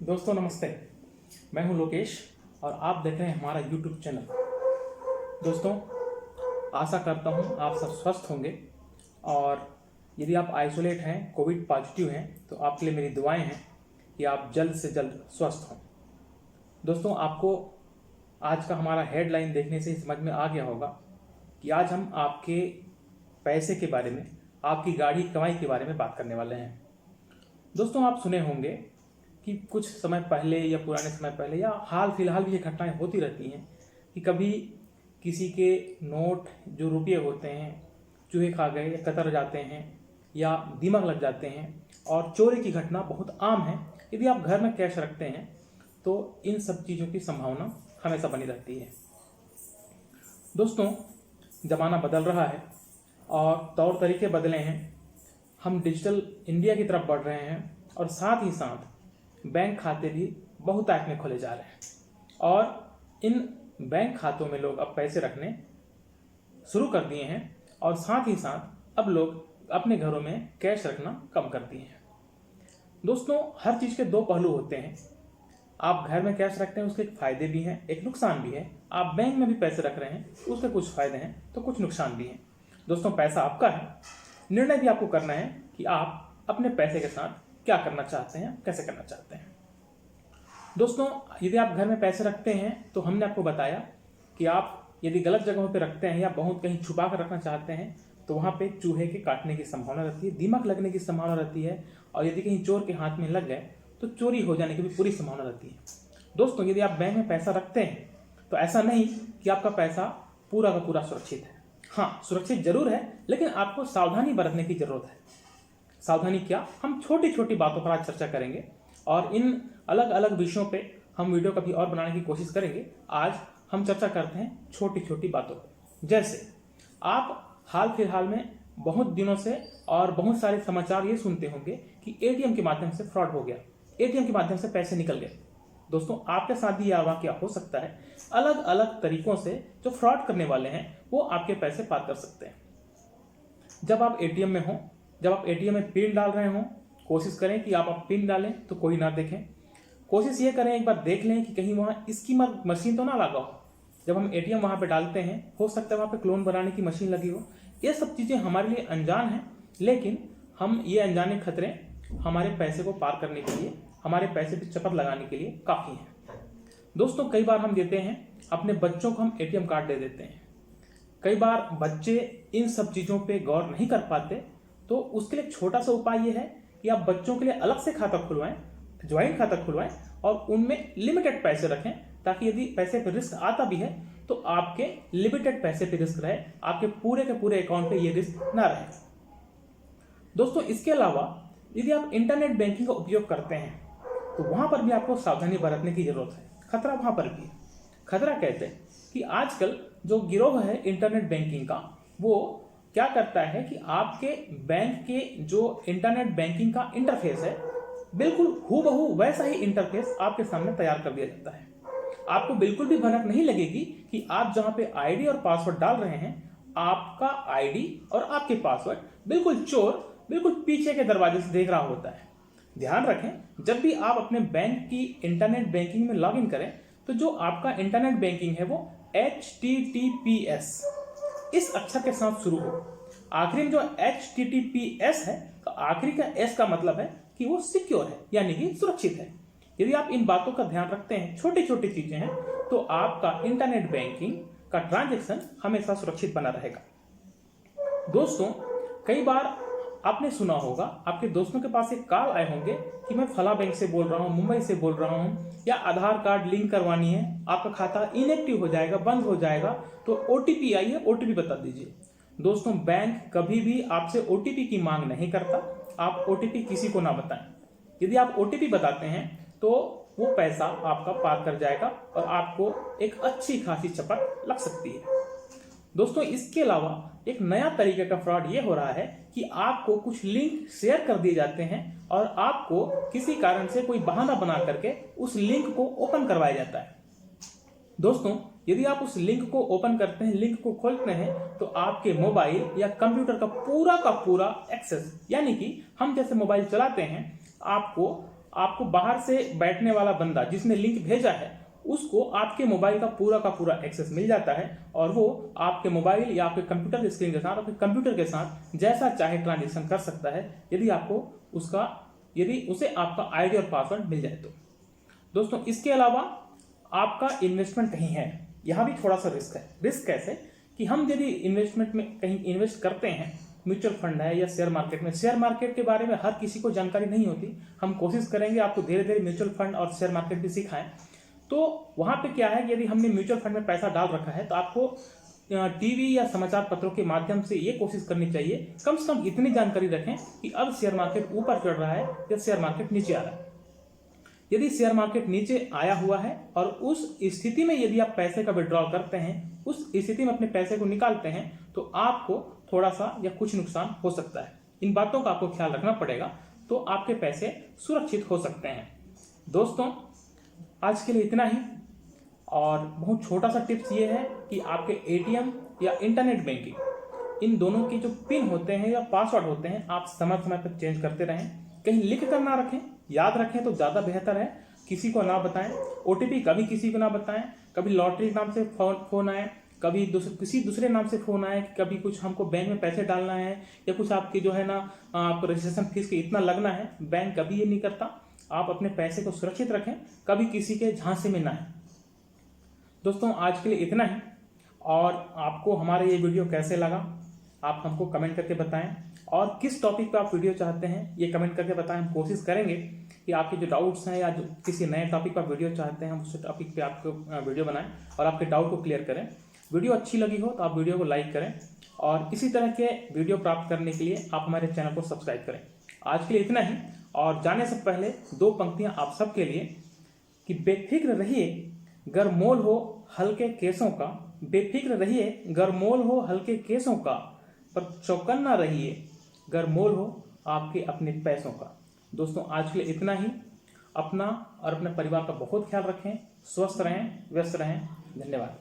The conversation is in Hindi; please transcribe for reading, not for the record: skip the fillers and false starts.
दोस्तों नमस्ते, मैं हूं लोकेश और आप देख रहे हैं हमारा YouTube चैनल। दोस्तों आशा करता हूं आप सब स्वस्थ होंगे और यदि आप आइसोलेट हैं, कोविड पॉजिटिव हैं, तो आपके लिए मेरी दुआएं हैं कि आप जल्द से जल्द स्वस्थ हों। दोस्तों आपको आज का हमारा हेडलाइन देखने से ही समझ में आ गया होगा कि आज हम आपके पैसे के बारे में, आपकी गाढ़ी कमाई के बारे में बात करने वाले हैं। दोस्तों आप सुने होंगे कि कुछ समय पहले या पुराने समय पहले या हाल फिलहाल भी ये घटनाएं होती रहती हैं कि कभी किसी के नोट जो रुपये होते हैं चूहे खा गए या कतर जाते हैं या दीमक लग जाते हैं और चोरी की घटना बहुत आम है। यदि आप घर में कैश रखते हैं तो इन सब चीज़ों की संभावना हमेशा बनी रहती है। दोस्तों ज़माना बदल रहा है और तौर तरीके बदले हैं। हम डिजिटल इंडिया की तरफ बढ़ रहे हैं और साथ ही साथ बैंक खाते भी बहुतायत में खोले जा रहे हैं और इन बैंक खातों में लोग अब पैसे रखने शुरू कर दिए हैं और साथ ही साथ अब लोग अपने घरों में कैश रखना कम कर दिए हैं। दोस्तों हर चीज़ के दो पहलू होते हैं। आप घर में कैश रखते हैं, उसके फायदे भी हैं, एक नुकसान भी है। आप बैंक में भी पैसे रख रहे हैं, उसके कुछ फायदे हैं तो कुछ नुकसान भी हैं। दोस्तों पैसा आपका है, निर्णय भी आपको करना है कि आप अपने पैसे के साथ क्या करना चाहते हैं, कैसे करना चाहते हैं। दोस्तों यदि आप घर में पैसे रखते हैं तो हमने आपको बताया कि आप यदि गलत जगहों पे रखते हैं या बहुत कहीं छुपा कर रखना चाहते हैं तो वहाँ पे चूहे के काटने की संभावना रहती है, दीमक लगने की संभावना रहती है और यदि कहीं चोर के हाथ में लग गए तो चोरी हो जाने की भी पूरी संभावना रहती है। दोस्तों यदि आप बैंक में पैसा रखते हैं तो ऐसा नहीं कि आपका पैसा पूरा का पूरा सुरक्षित है। हाँ, सुरक्षित जरूर है, लेकिन आपको सावधानी बरतने की जरूरत है। सावधानी क्या, हम छोटी छोटी बातों पर आज चर्चा करेंगे और इन अलग अलग विषयों पे हम वीडियो कभी और बनाने की कोशिश करेंगे। आज हम चर्चा करते हैं छोटी छोटी बातों पर। जैसे आप हाल फिलहाल में बहुत दिनों से और बहुत सारे समाचार ये सुनते होंगे कि एटीएम के माध्यम से फ्रॉड हो गया, एटीएम के माध्यम से पैसे निकल गए। दोस्तों आपके साथ भी यह वाकया हो सकता है। अलग अलग तरीकों से जो फ्रॉड करने वाले हैं वो आपके पैसे पार कर सकते हैं। जब आप एटीएम में हो, जब आप एटीएम में पिन डाल रहे हो, कोशिश करें कि आप पिन डालें तो कोई ना देखें। कोशिश ये करें, एक बार देख लें कि कहीं वहाँ इसकी मशीन तो ना लगा हो। जब हम एटीएम वहाँ पे डालते हैं हो सकता है वहाँ पे क्लोन बनाने की मशीन लगी हो। ये सब चीज़ें हमारे लिए अनजान हैं, लेकिन हम ये अनजाने खतरे हमारे पैसे को पार करने के लिए, हमारे पैसे पे चपत लगाने के लिए काफ़ी हैं। दोस्तों कई बार हम देते हैं अपने बच्चों को, हम एटीएम कार्ड दे देते हैं। कई बार बच्चे इन सब चीज़ों पे गौर नहीं कर पाते, तो उसके लिए छोटा सा उपाय ये है कि आप बच्चों के लिए अलग से खाता खुलवाएं, ज्वाइंट खाता खुलवाएं और उनमें लिमिटेड पैसे रखें, ताकि यदि पैसे पे रिस्क आता भी है तो आपके लिमिटेड पैसे पे रिस्क रहे, आपके पूरे के पूरे अकाउंट पे ये रिस्क ना रहे। दोस्तों इसके अलावा यदि आप इंटरनेट बैंकिंग का उपयोग करते हैं तो वहां पर भी आपको सावधानी बरतने की जरूरत है। खतरा वहां पर भी है। खतरा कहते हैं कि आजकल जो गिरोह है इंटरनेट बैंकिंग का, वो क्या करता है कि आपके बैंक के जो इंटरनेट बैंकिंग का इंटरफेस है, बिल्कुल हूबहू वैसा ही इंटरफेस आपके सामने तैयार कर दिया जाता है। आपको बिल्कुल भी भनक नहीं लगेगी कि आप जहां पे आईडी और पासवर्ड डाल रहे हैं, आपका आईडी और आपके पासवर्ड बिल्कुल चोर बिल्कुल पीछे के दरवाजे से देख रहा होता है। ध्यान रखें, जब भी आप अपने बैंक की इंटरनेट बैंकिंग में लॉगिन करें तो जो आपका इंटरनेट बैंकिंग है वो HTTPS इस अक्षर के साथ शुरू हो। आखिरी में जो HTTPS है तो आखिरी का S का मतलब है कि वो सिक्योर है, यानी कि सुरक्षित है। यदि आप इन बातों का ध्यान रखते हैं, छोटी छोटी चीजें हैं, तो आपका इंटरनेट बैंकिंग का ट्रांजैक्शन हमेशा सुरक्षित बना रहेगा। दोस्तों कई बार आपने सुना होगा, आपके दोस्तों के पास एक कॉल आए होंगे कि मैं फला बैंक से बोल रहा हूँ, मुंबई से बोल रहा हूँ, या आधार कार्ड लिंक करवानी है, आपका खाता इनएक्टिव हो जाएगा, बंद हो जाएगा, तो ओटीपी आई है, ओटीपी बता दीजिए। दोस्तों बैंक कभी भी आपसे ओटीपी की मांग नहीं करता। आप ओटीपी किसी को ना बताएं। यदि आप ओटीपी बताते हैं तो वो पैसा आपका पार कर जाएगा और आपको एक अच्छी खासी चपत लग सकती है। दोस्तों इसके अलावा एक नया तरीके का फ्रॉड ये हो रहा है कि आपको कुछ लिंक शेयर कर दिए जाते हैं और आपको किसी कारण से कोई बहाना बना करके उस लिंक को ओपन करवाया जाता है। दोस्तों यदि आप उस लिंक को ओपन करते हैं, लिंक को खोलते हैं, तो आपके मोबाइल या कंप्यूटर का पूरा एक्सेस, यानी कि हम जैसे मोबाइल चलाते हैं, आपको आपको बाहर से बैठने वाला बंदा जिसने लिंक भेजा है उसको आपके मोबाइल का पूरा एक्सेस मिल जाता है और वो आपके मोबाइल या आपके कंप्यूटर स्क्रीन के साथ, आपके कंप्यूटर के साथ जैसा चाहे ट्रांजेक्शन कर सकता है यदि उसे आपका आईडी और पासवर्ड मिल जाए तो। दोस्तों इसके अलावा आपका इन्वेस्टमेंट कहीं है, यहाँ भी थोड़ा सा रिस्क है। रिस्क कैसे कि हम यदि इन्वेस्टमेंट में कहीं इन्वेस्ट करते हैं, म्यूचुअल फंड है या शेयर मार्केट में, शेयर मार्केट के बारे में हर किसी को जानकारी नहीं होती। हम कोशिश करेंगे आपको धीरे धीरे म्यूचुअल फंड और शेयर मार्केट भी सिखाएं। तो वहाँ पे क्या है, यदि हमने म्यूचुअल फंड में पैसा डाल रखा है तो आपको टीवी या समाचार पत्रों के माध्यम से ये कोशिश करनी चाहिए, कम से कम इतनी जानकारी रखें कि अब शेयर मार्केट ऊपर चढ़ रहा है या शेयर मार्केट नीचे आ रहा है। यदि शेयर मार्केट नीचे आया हुआ है और उस स्थिति में यदि आप पैसे का विड्रॉल करते हैं, उस स्थिति में अपने पैसे को निकालते हैं, तो आपको थोड़ा सा या कुछ नुकसान हो सकता है। इन बातों का आपको ख्याल रखना पड़ेगा, तो आपके पैसे सुरक्षित हो सकते हैं। दोस्तों आज के लिए इतना ही, और बहुत छोटा सा टिप्स ये है कि आपके एटीएम या इंटरनेट बैंकिंग इन दोनों के जो पिन होते हैं या पासवर्ड होते हैं आप समय समय पर चेंज करते रहें। कहीं लिख कर ना रखें, याद रखें तो ज़्यादा बेहतर है। किसी को ना बताएं, ओटीपी कभी किसी को ना बताएं। कभी लॉटरी नाम से फोन आए, कभी किसी दूसरे नाम से फोन आए, कभी कुछ हमको बैंक में पैसे डालना है या कुछ आपकी जो है ना आपको रजिस्ट्रेशन फीस के इतना लगना है, बैंक कभी ये नहीं करता। आप अपने पैसे को सुरक्षित रखें, कभी किसी के झांसे में ना आए। दोस्तों आज के लिए इतना ही, और आपको हमारा ये वीडियो कैसे लगा आप हमको कमेंट करके बताएं, और किस टॉपिक पे आप वीडियो चाहते हैं ये कमेंट करके बताएं। हम कोशिश करेंगे कि आपके जो डाउट्स हैं या जो किसी नए टॉपिक पर वीडियो चाहते हैं हम उस टॉपिक पे आपको वीडियो बनाएं और आपके डाउट को क्लियर करें। वीडियो अच्छी लगी हो तो आप वीडियो को लाइक करें, और इसी तरह के वीडियो प्राप्त करने के लिए आप हमारे चैनल को सब्सक्राइब करें। आज के लिए इतना ही, और जाने से पहले 2 पंक्तियां आप सबके लिए कि बेफिक्र रहिए गरमोल हो हल्के केसों का, बेफिक्र रहिए गरमोल हो हल्के केसों का, पर चौकन्ना रहिए गरमोल हो आपके अपने पैसों का। दोस्तों आज के लिए इतना ही। अपना और अपने परिवार का बहुत ख्याल रखें, स्वस्थ रहें, व्यस्त रहें। धन्यवाद।